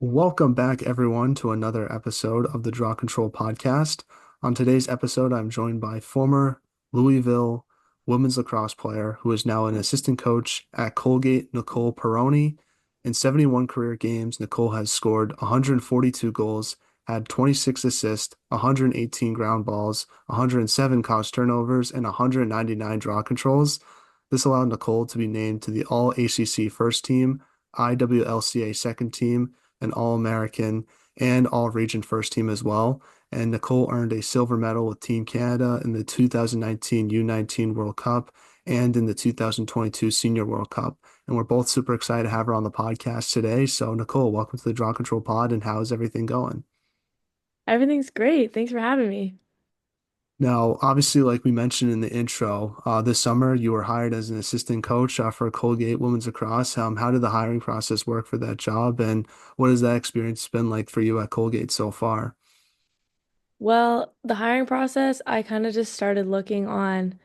Welcome back, everyone, to another episode of the Draw Control Podcast. On today's episode, I'm joined by former Louisville women's lacrosse player who is now an assistant coach at Colgate, Nicole Perroni. In 71 career games, Nicole has scored 142 goals, had 26 assists, 118 ground balls, 107 caused turnovers, and 199 draw controls. This allowed Nicole to be named to the All-ACC First Team, IWLCA Second Team, an All-American, and All-Region First Team as well. And Nicole earned a silver medal with Team Canada in the 2019 U19 World Cup and in the 2022 Senior World Cup. And we're both super excited to have her on the podcast today. So, Nicole, welcome to the Draw Control Pod, and how's everything going? Everything's great. Thanks for having me. Now, obviously, like we mentioned in the intro, this summer you were hired as an assistant coach for Colgate Women's Lacrosse. How did the hiring process work for that job, and what has that experience been like for you at Colgate so far? Well, the hiring process, I kind of just started looking on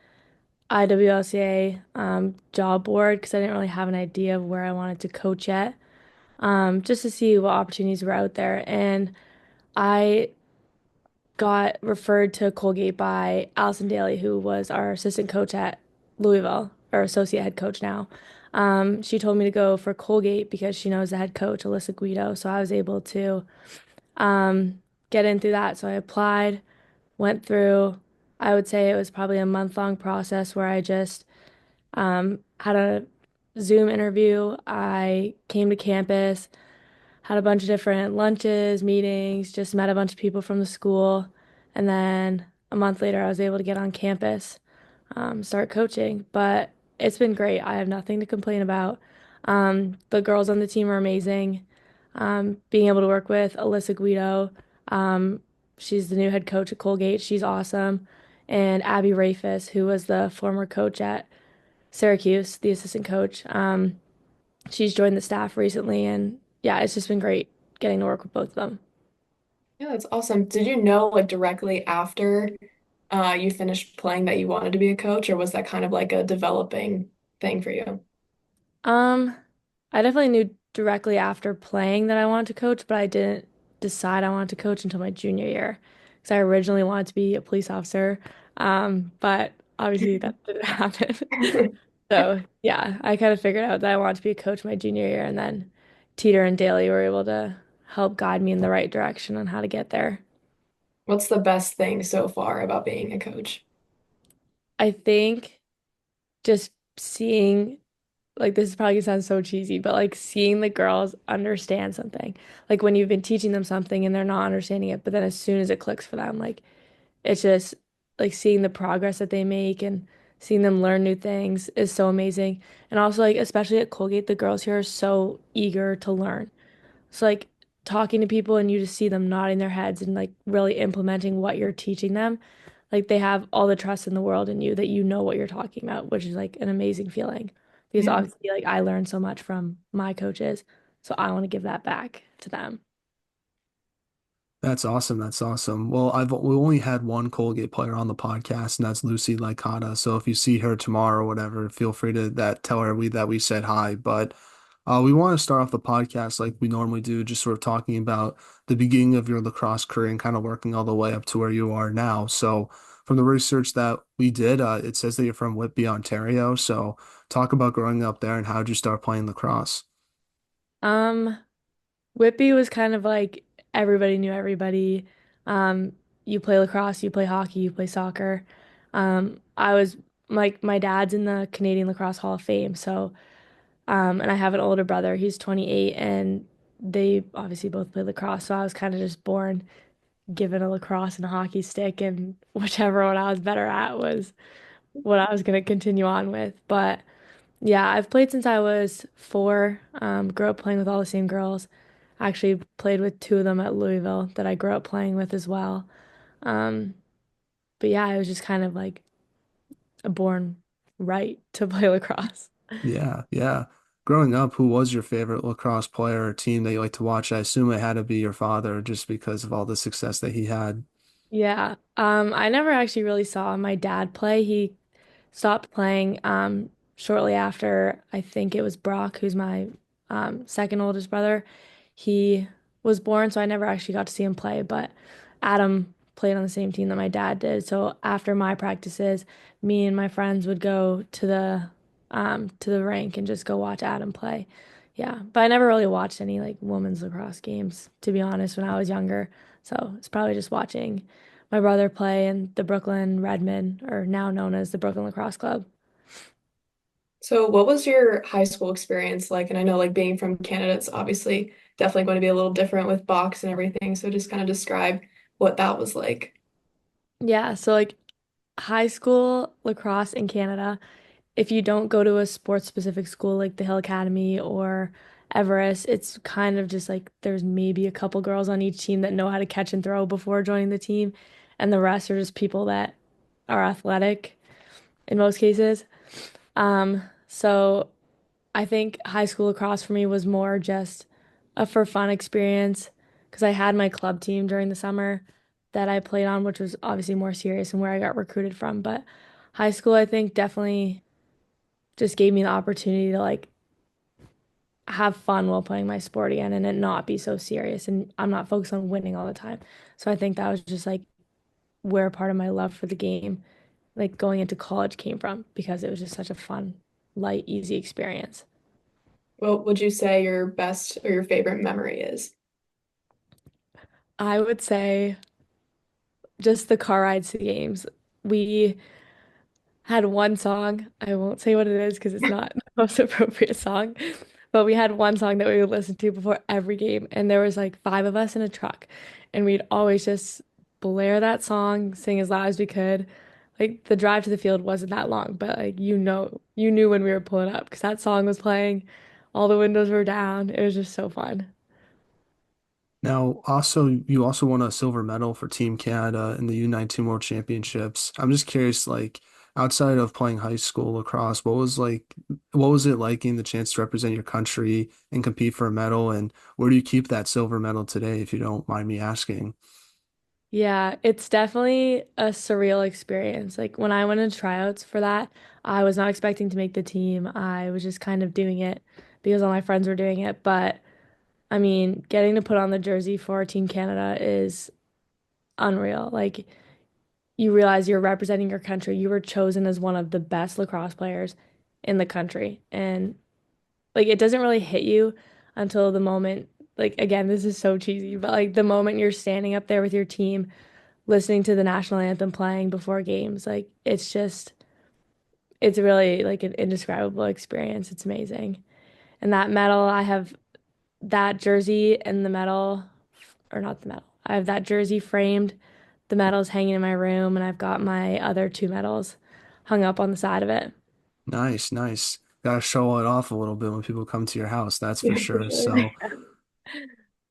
IWLCA job board because I didn't really have an idea of where I wanted to coach yet, just to see what opportunities were out there. And I got referred to Colgate by Allison Daly, who was our assistant coach at Louisville, or associate head coach now. She told me to go for Colgate because she knows the head coach, Alyssa Guido. So I was able to get in through that. So I applied, went through, I would say it was probably a month-long process where I just had a Zoom interview. I came to campus, had a bunch of different lunches, meetings, just met a bunch of people from the school. And then a month later, I was able to get on campus, start coaching. But it's been great. I have nothing to complain about. The girls on the team are amazing. Being able to work with Alyssa Guido, um, she's the new head coach at Colgate. She's awesome. And Abby Rafis, who was the former coach at Syracuse, the assistant coach. She's joined the staff recently, and yeah, it's just been great getting to work with both of them. Yeah, that's awesome. Did you know like directly after you finished playing that you wanted to be a coach, or was that kind of like a developing thing for you? Um, I definitely knew directly after playing that I wanted to coach, but I didn't decide I wanted to coach until my junior year because I originally wanted to be a police officer. But obviously that didn't happen. So yeah, I kind of figured out that I wanted to be a coach my junior year, and then Teeter and Daly were able to help guide me in the right direction on how to get there. What's the best thing so far about being a coach? I think just seeing, like, this is probably gonna sound so cheesy, but like seeing the girls understand something, like when you've been teaching them something and they're not understanding it, but then as soon as it clicks for them, like it's just like seeing the progress that they make and seeing them learn new things is so amazing. And also, like, especially at Colgate, the girls here are so eager to learn. So like talking to people and you just see them nodding their heads and like really implementing what you're teaching them. Like they have all the trust in the world in you that you know what you're talking about, which is like an amazing feeling. Because Yeah. obviously like I learned so much from my coaches, so I want to give that back to them. That's awesome. That's awesome. Well, we only had one Colgate player on the podcast, and that's Lucy Licata. So if you see her tomorrow or whatever, feel free to tell her we said hi. But we want to start off the podcast like we normally do, just sort of talking about the beginning of your lacrosse career and kind of working all the way up to where you are now. So from the research that we did, it says that you're from Whitby, Ontario. So talk about growing up there and how did you start playing lacrosse? Um, Whitby was kind of like everybody knew everybody. Um, you play lacrosse, you play hockey, you play soccer. I was like my dad's in the Canadian Lacrosse Hall of Fame, so and I have an older brother. He's 28, and they obviously both play lacrosse. So I was kind of just born given a lacrosse and a hockey stick, and whichever one I was better at was what I was going to continue on with. But yeah, I've played since I was 4. Grew up playing with all the same girls. Actually played with 2 of them at Louisville that I grew up playing with as well. Um, but yeah, I was just kind of like a born right to play lacrosse. Yeah, yeah. Growing up, who was your favorite lacrosse player or team that you like to watch? I assume it had to be your father just because of all the success that he had. Yeah. I never actually really saw my dad play. He stopped playing shortly after, I think it was Brock, who's my second oldest brother. He was born, so I never actually got to see him play, but Adam played on the same team that my dad did. So after my practices, me and my friends would go to the rink and just go watch Adam play. Yeah, but I never really watched any like women's lacrosse games, to be honest, when I was younger. So it's probably just watching my brother play in the Brooklyn Redmen, or now known as the Brooklyn Lacrosse Club. So what was your high school experience like? And I know like being from Canada, it's obviously definitely going to be a little different with box and everything. So just kind of describe what that was like. Yeah, so like high school lacrosse in Canada, if you don't go to a sports specific school like the Hill Academy or Everest, it's kind of just like there's maybe a couple girls on each team that know how to catch and throw before joining the team, and the rest are just people that are athletic in most cases. So I think high school lacrosse for me was more just a for fun experience because I had my club team during the summer that I played on, which was obviously more serious and where I got recruited from. But high school, I think, definitely just gave me the opportunity to like have fun while playing my sport again and it not be so serious. And I'm not focused on winning all the time. So I think that was just like where part of my love for the game, like going into college, came from because it was just such a fun, light, easy experience. What would you say your best or your favorite memory is? I would say just the car rides to games. We had one song. I won't say what it is because it's not the most appropriate song, but we had one song that we would listen to before every game, and there was like five of us in a truck, and we'd always just blare that song, sing as loud as we could. Like the drive to the field wasn't that long, but like you knew when we were pulling up because that song was playing, all the windows were down. It was just so fun. Now, also, you also won a silver medal for Team Canada in the U19 World Championships. I'm just curious, like, outside of playing high school lacrosse, what was it like getting the chance to represent your country and compete for a medal? And where do you keep that silver medal today, if you don't mind me asking? Yeah, it's definitely a surreal experience. Like when I went in tryouts for that, I was not expecting to make the team. I was just kind of doing it because all my friends were doing it. But I mean, getting to put on the jersey for Team Canada is unreal. Like you realize you're representing your country. You were chosen as one of the best lacrosse players in the country. And like it doesn't really hit you until the moment, like again, this is so cheesy, but like the moment you're standing up there with your team listening to the national anthem playing before games. Like it's really like an indescribable experience. It's amazing. And that medal, I have that jersey and the medal, or not the medal. I have that jersey framed. The medal's hanging in my room, and I've got my other two medals hung up on the side of it. Nice, nice. Gotta show it off a little bit when people come to your house, that's for Yeah, for sure. sure. So,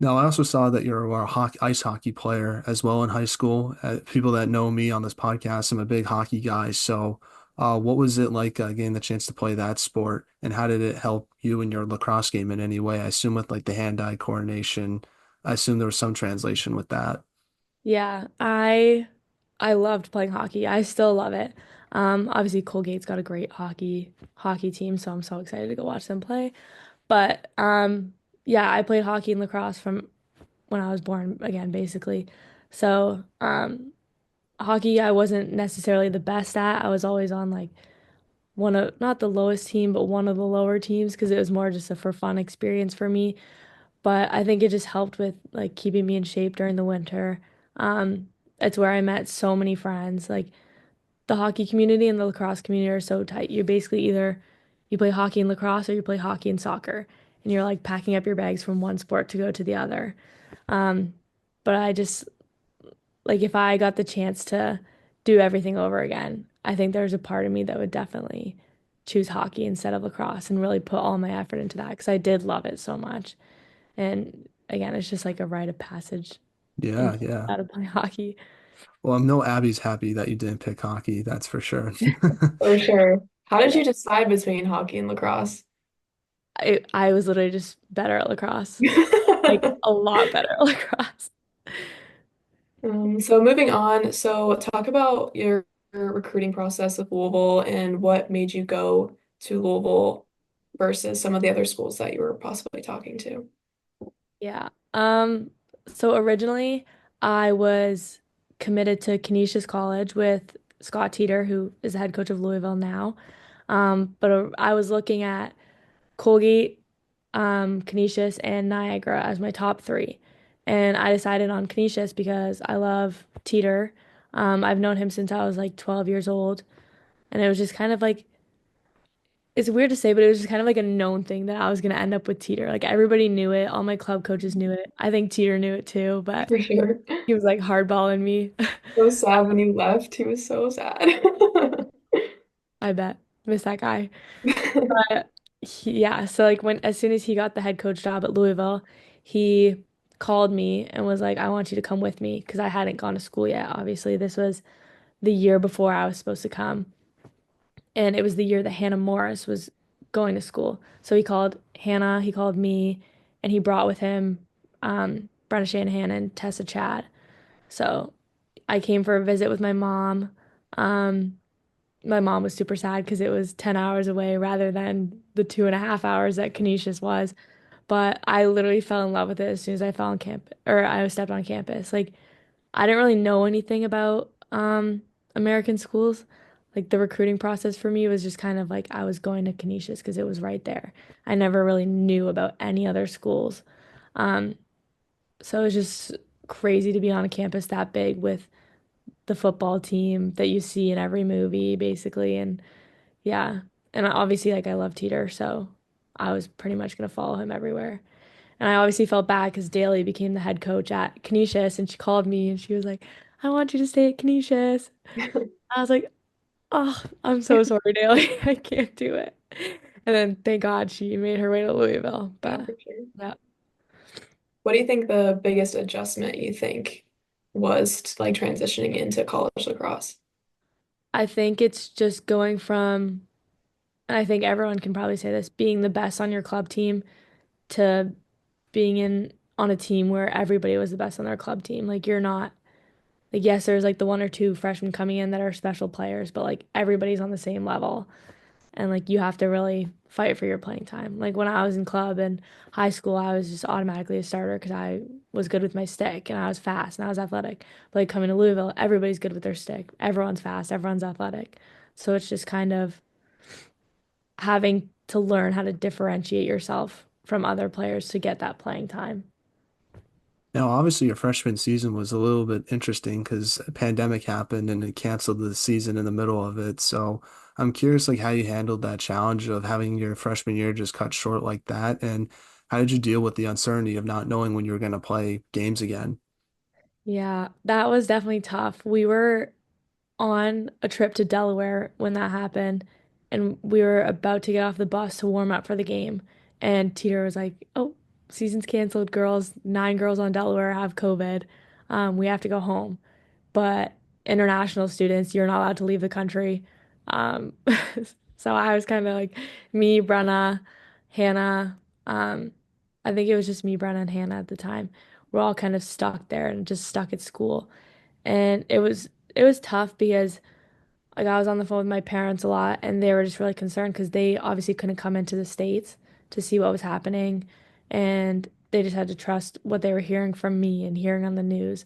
now I also saw that you're a ice hockey player as well in high school. People that know me on this podcast, I'm a big hockey guy. So, what was it like getting the chance to play that sport, and how did it help you in your lacrosse game in any way? I assume with like the hand-eye coordination, I assume there was some translation with that. Yeah, I loved playing hockey. I still love it. Obviously Colgate's got a great hockey team, so I'm so excited to go watch them play. But yeah, I played hockey and lacrosse from when I was born again, basically. So hockey I wasn't necessarily the best at. I was always on like one of not the lowest team, but one of the lower teams because it was more just a for fun experience for me. But I think it just helped with like keeping me in shape during the winter. It's where I met so many friends. Like the hockey community and the lacrosse community are so tight. You're basically either you play hockey and lacrosse or you play hockey and soccer, and you're like packing up your bags from one sport to go to the other. Um, but I just like if I got the chance to do everything over again, I think there's a part of me that would definitely choose hockey instead of lacrosse and really put all my effort into that because I did love it so much. And again, it's just like a rite of passage in Yeah, yeah. how to play hockey. Well, I know Abby's happy that you didn't pick hockey, that's for sure. For sure. How did Yeah. you decide between hockey and lacrosse? I was literally just better at lacrosse, like a lot better at lacrosse. So moving on, so talk about your recruiting process with Louisville and what made you go to Louisville versus some of the other schools that you were possibly talking to. Yeah. Um, so originally I was committed to Canisius College with Scott Teeter, who is the head coach of Louisville now. But I was looking at Colgate, Canisius, and Niagara as my top three. And I decided on Canisius because I love Teeter. I've known him since I was like 12 years old. And it was just kind of like, it's weird to say, but it was just kind of like a known thing that I was going to end up with Teeter. Like everybody knew it. All my club coaches knew it. I think Teeter knew it too, but For sure. he was like hardballing me. So sad when you left. He was so sad. I bet. Miss that guy. But yeah, so like when as soon as he got the head coach job at Louisville, he called me and was like, I want you to come with me because I hadn't gone to school yet. Obviously, this was the year before I was supposed to come. And it was the year that Hannah Morris was going to school. So he called Hannah, he called me, and he brought with him Brenna Shanahan and Tessa Chad. So I came for a visit with my mom. Um, my mom was super sad because it was 10 hours away rather than the 2.5 hours that Canisius was. But I literally fell in love with it as soon as I fell on campus or I stepped on campus. Like I didn't really know anything about American schools. Like the recruiting process for me was just kind of like I was going to Canisius because it was right there. I never really knew about any other schools. Um, so it was just crazy to be on a campus that big with the football team that you see in every movie, basically. And yeah, and obviously, like I love Teeter, so I was pretty much gonna follow him everywhere. And I obviously felt bad because Daly became the head coach at Canisius, and she called me and she was like, "I want you to stay at Canisius." I was like, "Oh, I'm so sorry, Daly. I can't do it." And then thank God she made her way to Louisville. Yeah, But for sure. yeah, What do you think the biggest adjustment you think was to, like transitioning into college lacrosse? I think it's just going from, and I think everyone can probably say this, being the best on your club team to being in on a team where everybody was the best on their club team. Like you're not like yes, there's like the one or two freshmen coming in that are special players, but like everybody's on the same level and like you have to really fight for your playing time. Like when I was in club and high school, I was just automatically a starter because I was good with my stick and I was fast and I was athletic. But like coming to Louisville, everybody's good with their stick. Everyone's fast, everyone's athletic. So it's just kind of having to learn how to differentiate yourself from other players to get that playing time. Now, obviously, your freshman season was a little bit interesting because a pandemic happened and it canceled the season in the middle of it. So I'm curious, like, how you handled that challenge of having your freshman year just cut short like that, and how did you deal with the uncertainty of not knowing when you were going to play games again? Yeah, that was definitely tough. We were on a trip to Delaware when that happened, and we were about to get off the bus to warm up for the game. And Teeter was like, "Oh, season's canceled, girls. 9 girls on Delaware have COVID. We have to go home." But international students, you're not allowed to leave the country. Um, so I was kind of like me, Brenna, Hannah. Um, I think it was just me, Brenna, and Hannah at the time. We're all kind of stuck there and just stuck at school. And it was tough because like I was on the phone with my parents a lot and they were just really concerned because they obviously couldn't come into the States to see what was happening and they just had to trust what they were hearing from me and hearing on the news.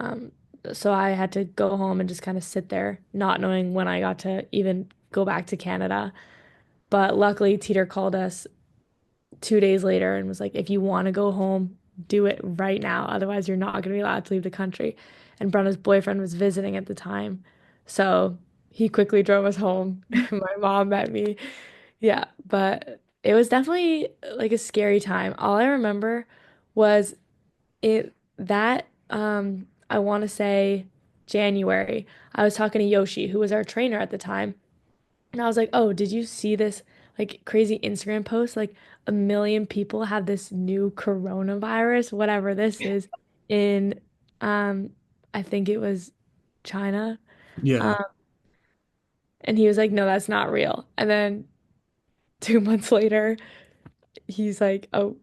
Um, so I had to go home and just kind of sit there, not knowing when I got to even go back to Canada. But luckily, Teeter called us 2 days later and was like, if you want to go home, do it right now. Otherwise, you're not going to be allowed to leave the country. And Brenna's boyfriend was visiting at the time. So he quickly drove us home. My mom met me. Yeah, but it was definitely like a scary time. All I remember was it that I want to say January. I was talking to Yoshi, who was our trainer at the time, and I was like, "Oh, did you see this like crazy Instagram post? Like 1 million people have this new coronavirus, whatever this is, in um I think it was China." Yeah. Um, and he was like, "No, that's not real." And then 2 months later, he's like, "Oh,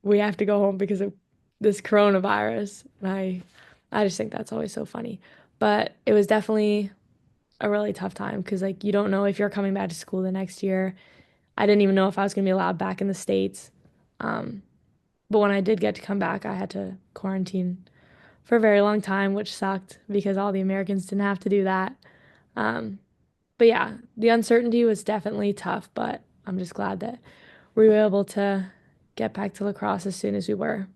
we have to go home because of this coronavirus." And I just think that's always so funny. But it was definitely a really tough time because like you don't know if you're coming back to school the next year. I didn't even know if I was gonna be allowed back in the States. Um, But when I did get to come back, I had to quarantine for a very long time, which sucked because all the Americans didn't have to do that. Um, but yeah, the uncertainty was definitely tough, but I'm just glad that we were able to get back to lacrosse as soon as we were.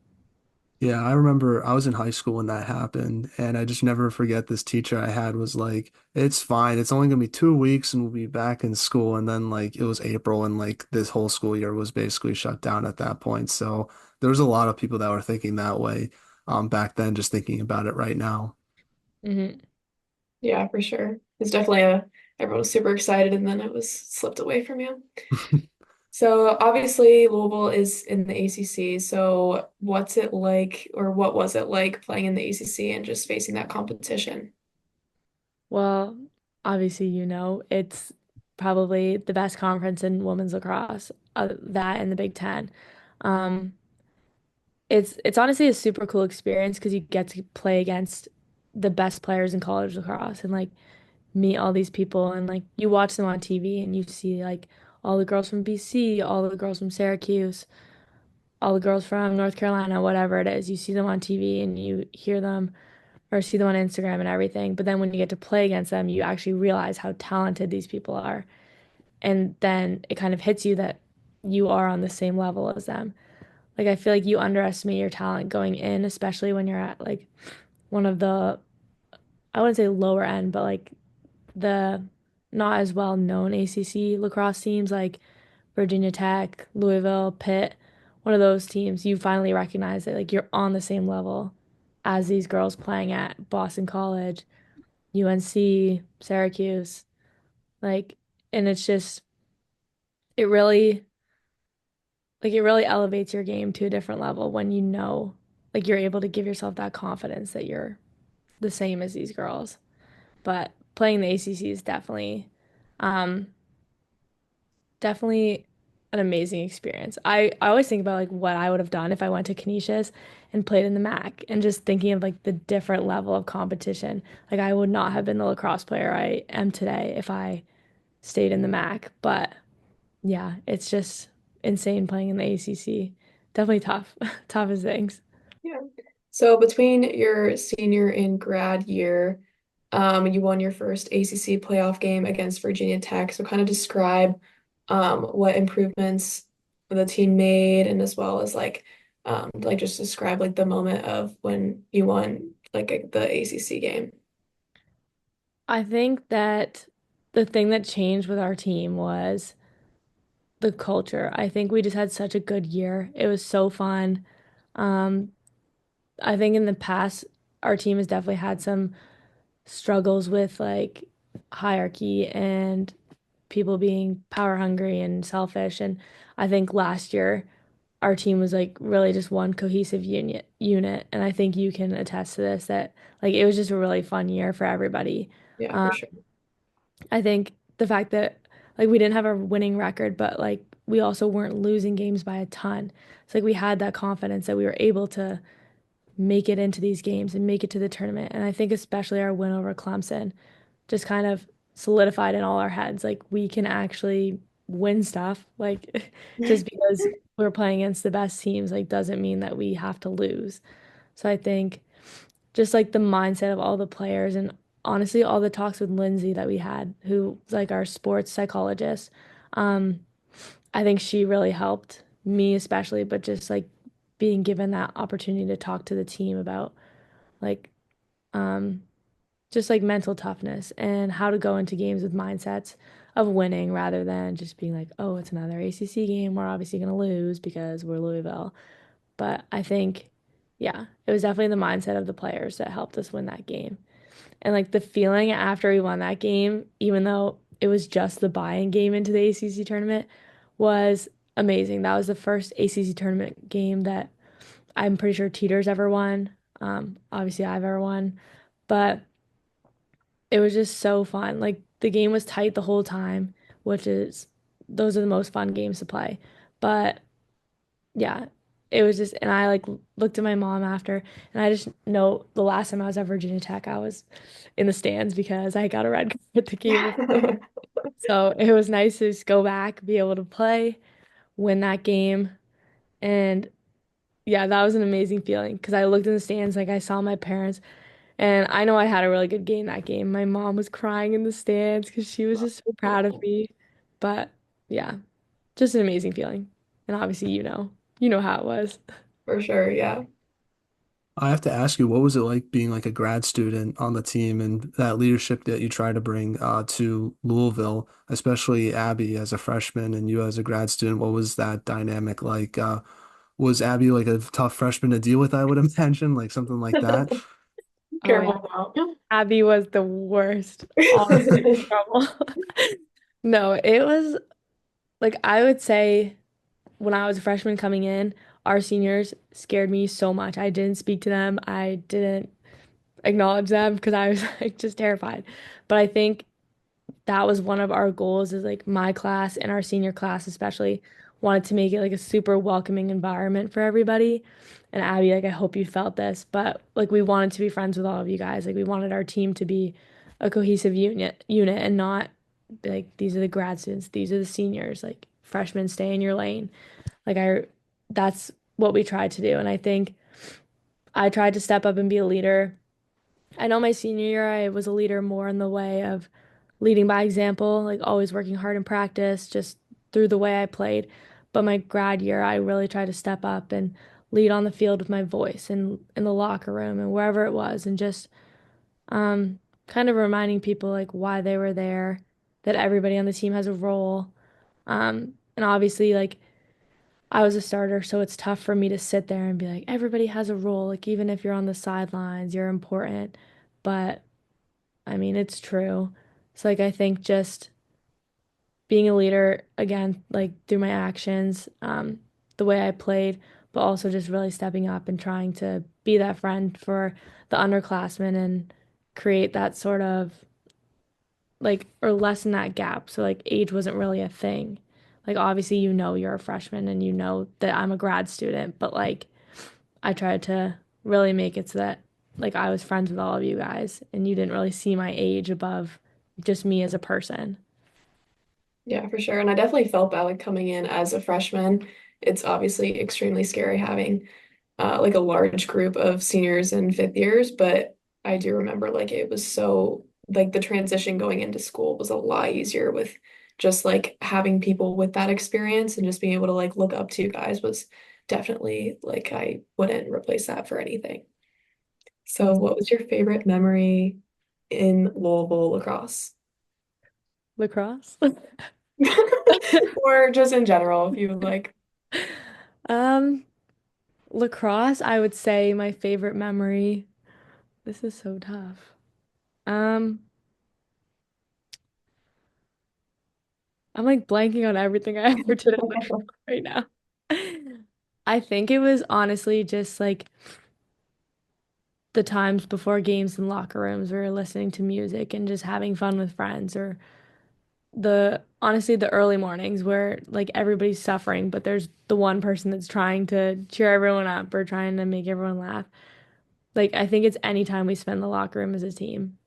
Yeah, I remember I was in high school when that happened, and I just never forget this teacher I had was like, "It's fine. It's only gonna be 2 weeks, and we'll be back in school." And then like it was April, and like this whole school year was basically shut down at that point. So there was a lot of people that were thinking that way, back then, just thinking about it right now. Hmm. Yeah, for sure. It's definitely everyone was super excited and then it was slipped away from you. So obviously Louisville is in the ACC. So what's it like, or what was it like playing in the ACC and just facing that competition? Well, obviously, it's probably the best conference in women's lacrosse, that and the Big Ten. Um, it's honestly a super cool experience because you get to play against the best players in college lacrosse and like meet all these people and like you watch them on TV and you see like all the girls from BC, all the girls from Syracuse, all the girls from North Carolina, whatever it is. You see them on TV and you hear them or see them on Instagram and everything. But then when you get to play against them, you actually realize how talented these people are. And then it kind of hits you that you are on the same level as them. Like I feel like you underestimate your talent going in, especially when you're at like one of the, I wouldn't say lower end, but like the not as well known ACC lacrosse teams like Virginia Tech, Louisville, Pitt, one of those teams, you finally recognize that like you're on the same level as these girls playing at Boston College, UNC, Syracuse, like, and it's just it really it really elevates your game to a different level when like you're able to give yourself that confidence that you're the same as these girls. But playing the ACC is um, definitely an amazing experience. I always think about like what I would have done if I went to Canisius and played in the MAC and just thinking of like the different level of competition. Like I would not have been the lacrosse player I am today if I stayed in the MAC. But yeah, it's just insane playing in the ACC. Definitely tough, tough as things. Yeah. So between your senior and grad year, you won your first ACC playoff game against Virginia Tech. So kind of describe what improvements the team made and as well as like just describe like the moment of when you won the ACC game. I think that the thing that changed with our team was the culture. I think we just had such a good year. It was so fun. Um, I think in the past, our team has definitely had some struggles with like hierarchy and people being power hungry and selfish. And I think last year, our team was like really just one cohesive unit. And I think you can attest to this that like it was just a really fun year for everybody. Yeah, Um, for sure. I think the fact that like we didn't have a winning record, but like we also weren't losing games by a ton. It's like we had that confidence that we were able to make it into these games and make it to the tournament. And I think especially our win over Clemson just kind of solidified in all our heads like we can actually win stuff. Like just because we're playing against the best teams like doesn't mean that we have to lose. So I think just like the mindset of all the players and honestly all the talks with Lindsay that we had, who's like our sports psychologist. Um, I think she really helped me especially, but just like being given that opportunity to talk to the team about like um just like mental toughness and how to go into games with mindsets of winning rather than just being like, oh, it's another ACC game. We're obviously going to lose because we're Louisville. But I think, yeah, it was definitely the mindset of the players that helped us win that game. And like the feeling after we won that game, even though it was just the buy-in game into the ACC tournament, was amazing. That was the first ACC tournament game that I'm pretty sure Teeter's ever won. Obviously I've ever won, but it was just so fun. Like the game was tight the whole time, which is those are the most fun games to play. But yeah, it was just, and I like looked at my mom after, and I just know the last time I was at Virginia Tech, I was in the stands because I got a red card at the game before. So it was nice to just go back, be able to play, win that game, and yeah, that was an amazing feeling because I looked in the stands, like I saw my parents, and I know I had a really good game that game. My mom was crying in the stands because she was just so proud of me. But yeah, just an amazing feeling. And obviously, you know how it was. For sure, yeah. I have to ask you, what was it like being like a grad student on the team and that leadership that you try to bring to Louisville, especially Abby as a freshman and you as a grad student? What was that dynamic like? Was Abby like a tough freshman to deal with, I would imagine, like something like that? Oh yeah, Careful now. Abby was the worst. Always getting in trouble. No, it was like I would say when I was a freshman coming in, our seniors scared me so much. I didn't speak to them. I didn't acknowledge them because I was like just terrified. But I think that was one of our goals is like my class and our senior class especially wanted to make it like a super welcoming environment for everybody. And Abby, like I hope you felt this, but like we wanted to be friends with all of you guys. Like we wanted our team to be a cohesive unit and not be like these are the grad students, these are the seniors, like freshmen stay in your lane. Like I that's what we tried to do. And I think I tried to step up and be a leader. I know my senior year, I was a leader more in the way of leading by example, like always working hard in practice, just through the way I played. But my grad year, I really tried to step up and lead on the field with my voice and in the locker room and wherever it was, and just kind of reminding people like why they were there, that everybody on the team has a role. And obviously, like I was a starter, so it's tough for me to sit there and be like, everybody has a role. Like even if you're on the sidelines, you're important. But I mean, it's true. So like I think just being a leader again, like through my actions, the way I played, but also just really stepping up and trying to be that friend for the underclassmen and create that sort of like or lessen that gap. So like age wasn't really a thing. Like obviously you're a freshman and you know that I'm a grad student, but like I tried to really make it so that like I was friends with all of you guys and you didn't really see my age above just me as a person. Yeah, for sure. And I definitely felt that like coming in as a freshman, it's obviously extremely scary having like a large group of seniors and fifth years, but I do remember like it was so like the transition going into school was a lot easier with just like having people with that experience and just being able to like look up to you guys was definitely like I wouldn't replace that for anything. So what was your favorite memory in Louisville lacrosse? Lacrosse? Or just in general, if you would like. Um, Lacrosse, I would say my favorite memory. This is so tough. Um, I'm like blanking on everything I ever did in lacrosse right now. I think it was honestly just like the times before games in locker rooms where we're listening to music and just having fun with friends, or the honestly the early mornings where like everybody's suffering, but there's the one person that's trying to cheer everyone up or trying to make everyone laugh. Like I think it's any time we spend in the locker room as a team.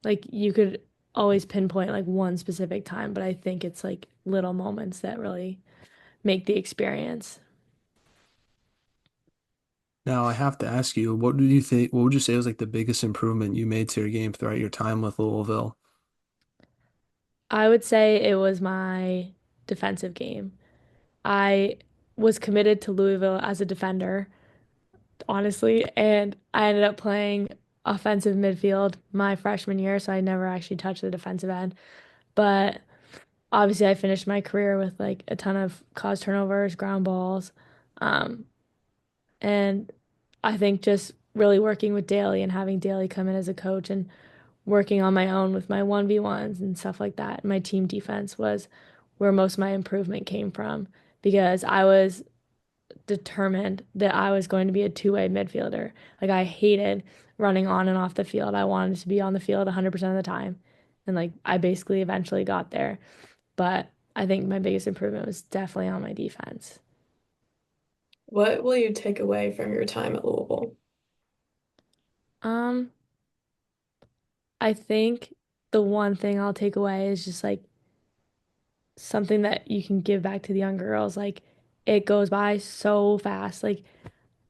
Like you could always pinpoint like one specific time, but I think it's like little moments that really make the experience. Now, I have to ask you, what do you think, what would you say was like the biggest improvement you made to your game throughout your time with Louisville? I would say it was my defensive game. I was committed to Louisville as a defender, honestly, and I ended up playing offensive midfield my freshman year, so I never actually touched the defensive end. But obviously, I finished my career with like a ton of caused turnovers, ground balls, um, and I think just really working with Daly and having Daly come in as a coach and working on my own with my 1v1s and stuff like that. My team defense was where most of my improvement came from because I was determined that I was going to be a two-way midfielder. Like I hated running on and off the field. I wanted to be on the field 100% of the time. And like I basically eventually got there. But I think my biggest improvement was definitely on my defense. What will you take away from your time at Louisville? Um, I think the one thing I'll take away is just like something that you can give back to the young girls. Like it goes by so fast. Like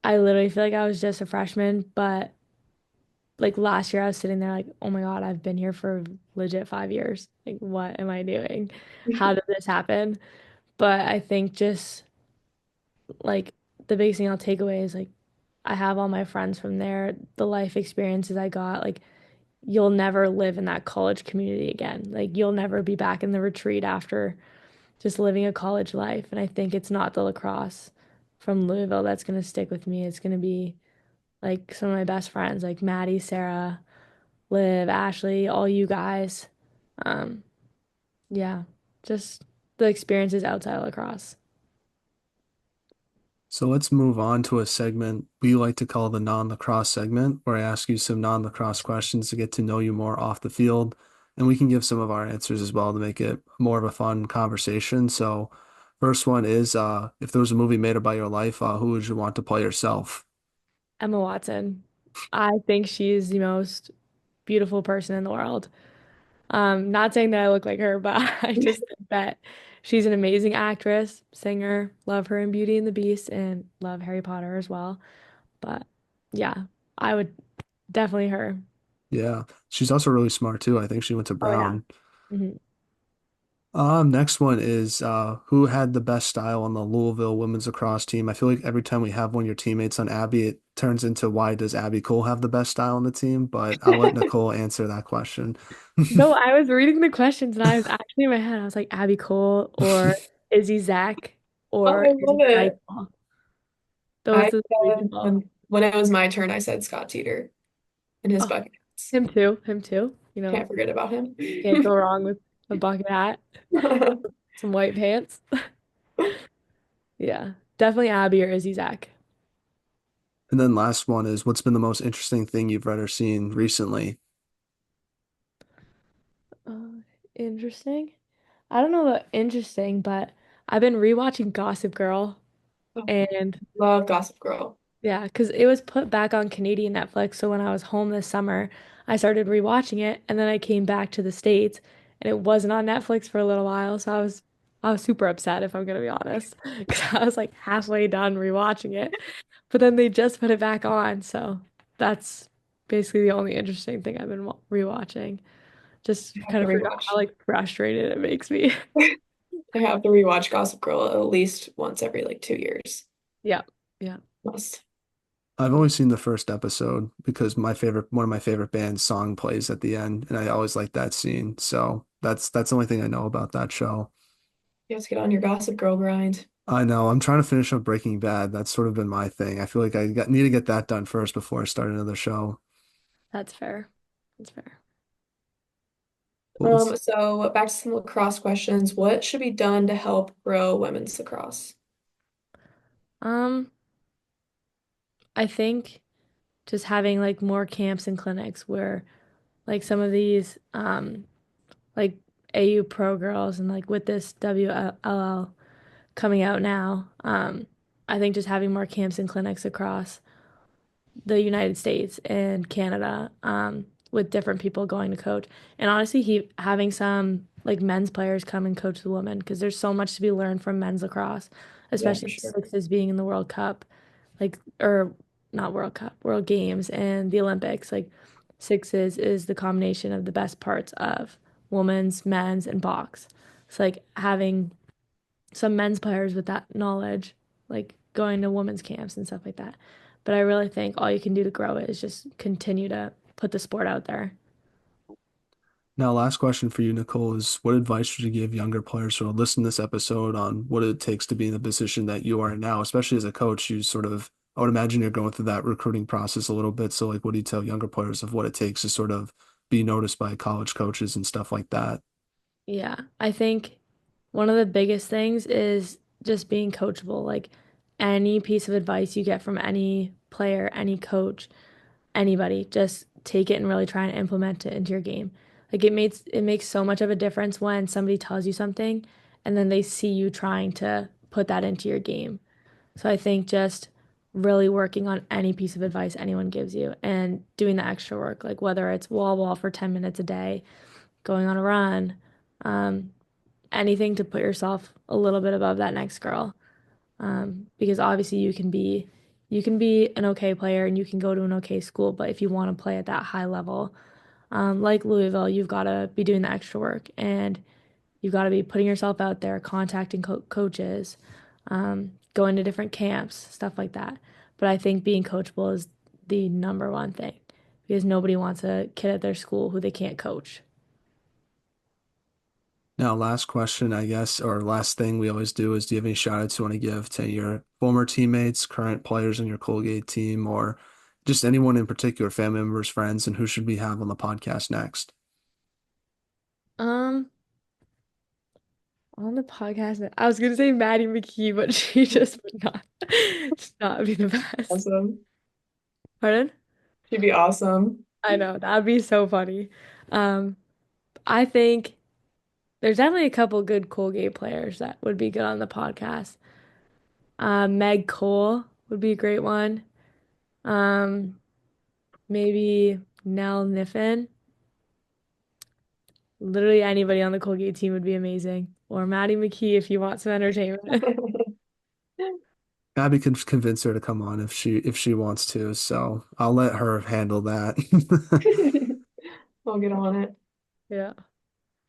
I literally feel like I was just a freshman, but like last year I was sitting there like, oh my God, I've been here for legit 5 years. Like, what am I doing? How did this happen? But I think just like the biggest thing I'll take away is like I have all my friends from there, the life experiences I got, like you'll never live in that college community again. Like you'll never be back in the retreat after just living a college life. And I think it's not the lacrosse from Louisville that's gonna stick with me. It's gonna be like some of my best friends, like Maddie, Sarah, Liv, Ashley, all you guys. Um, yeah, just the experiences outside of lacrosse. So let's move on to a segment we like to call the non-lacrosse segment, where I ask you some non-lacrosse questions to get to know you more off the field. And we can give some of our answers as well to make it more of a fun conversation. So first one is if there was a movie made about your life, who would you want to play yourself? Emma Watson. I think she's the most beautiful person in the world. Not saying that I look like her, but I just think that she's an amazing actress, singer, love her in Beauty and the Beast, and love Harry Potter as well. But yeah, I would definitely her. Yeah, she's also really smart too. I think she went to Oh yeah. Brown. Mhm. Next one is who had the best style on the Louisville women's lacrosse team? I feel like every time we have one of your teammates on Abby, it turns into why does Abby Cole have the best style on the team? But I'll let Nicole answer that question. No, I was reading the questions and I was actually in my head, I was like Abby Cole or Izzy Zach Oh, or I love Izzy it. Michael. I Those are the three said people. when it was my turn, I said Scott Teeter and his Oh, bucket hats. him too. Him too. Can't forget about him. Can't go wrong with a bucket hat, some white pants. Yeah, definitely Abby or Izzy Zach. And then last one is what's been the most interesting thing you've read or seen recently? Uh, Interesting. I don't know about interesting, but I've been rewatching Gossip Girl, Oh, and love Gossip Girl. yeah, because it was put back on Canadian Netflix. So when I was home this summer, I started rewatching it, and then I came back to the States, and it wasn't on Netflix for a little while. So I was super upset if I'm gonna be honest, because I was like halfway done rewatching it, but then they just put it back on. So that's basically the only interesting thing I've been rewatching. Just I have kind to of forgot how rewatch. like frustrated it makes me. I have to rewatch Gossip Girl at least once every like 2 years. Yeah, yeah, Must. I've only seen the first episode because one of my favorite band's song plays at the end, and I always like that scene. So that's the only thing I know about that show. You have to get on your Gossip Girl grind. I know. I'm trying to finish up Breaking Bad. That's sort of been my thing. I feel like need to get that done first before I start another show. that's fair. That's fair. Well, it's, So back to some lacrosse questions. What should be done to help grow women's lacrosse? Um, I think just having like more camps and clinics where like some of these like AU Pro girls and like with this WLL coming out now, I think just having more camps and clinics across the United States and Canada, with different people going to coach. And honestly, he having some like men's players come and coach the women because there's so much to be learned from men's lacrosse, Yeah, for especially sure. sixes being in the World Cup, like or not World Cup, World Games and the Olympics. Like sixes is the combination of the best parts of women's, men's, and box. So like having some men's players with that knowledge, like going to women's camps and stuff like that. But I really think all you can do to grow it is just continue to put the sport out there. Now, last question for you, Nicole, is what advice would you give younger players who are listening to this episode on what it takes to be in the position that you are in now, especially as a coach? You sort of, I would imagine you're going through that recruiting process a little bit. So, like, what do you tell younger players of what it takes to sort of be noticed by college coaches and stuff like that? Yeah, I think one of the biggest things is just being coachable. Like any piece of advice you get from any player, any coach, anybody, just take it and really try and implement it into your game. Like it makes so much of a difference when somebody tells you something and then they see you trying to put that into your game. So I think just really working on any piece of advice anyone gives you and doing the extra work, like whether it's wall for 10 minutes a day, going on a run, um, anything to put yourself a little bit above that next girl. Because obviously you can be you can be an okay player and you can go to an okay school, but if you want to play at that high level, like Louisville, you've got to be doing the extra work and you've got to be putting yourself out there, contacting coaches, going to different camps, stuff like that. But I think being coachable is the number one thing because nobody wants a kid at their school who they can't coach. Now, last question, I guess, or last thing we always do is do you have any shout outs you want to give to your former teammates, current players in your Colgate team, or just anyone in particular, family members, friends, and who should we have on the podcast next? Um, on the podcast, I was gonna say Maddie McKee, but she just would not, just not be the best. Awesome. Pardon? She'd be awesome. I know, that'd be so funny. Um, I think there's definitely a couple good Colgate players that would be good on the podcast. Meg Cole would be a great one. Um, maybe Nell Niffen. Literally anybody on the Colgate team would be amazing. Or Maddie McKee if you want some entertainment. Abby can convince her to come on if she wants to, so I'll let her handle that. I'll get on it. Yeah.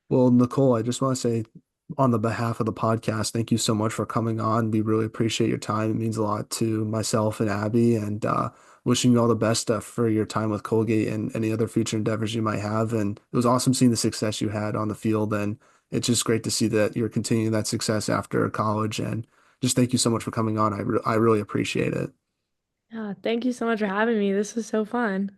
Well, Nicole, I just want to say on the behalf of the podcast, thank you so much for coming on. We really appreciate your time. It means a lot to myself and Abby, and wishing you all the best for your time with Colgate and any other future endeavors you might have. And it was awesome seeing the success you had on the field, and it's just great to see that you're continuing that success after college. And just thank you so much for coming on. I really appreciate it. Yeah. Thank you so much for having me. This was so fun.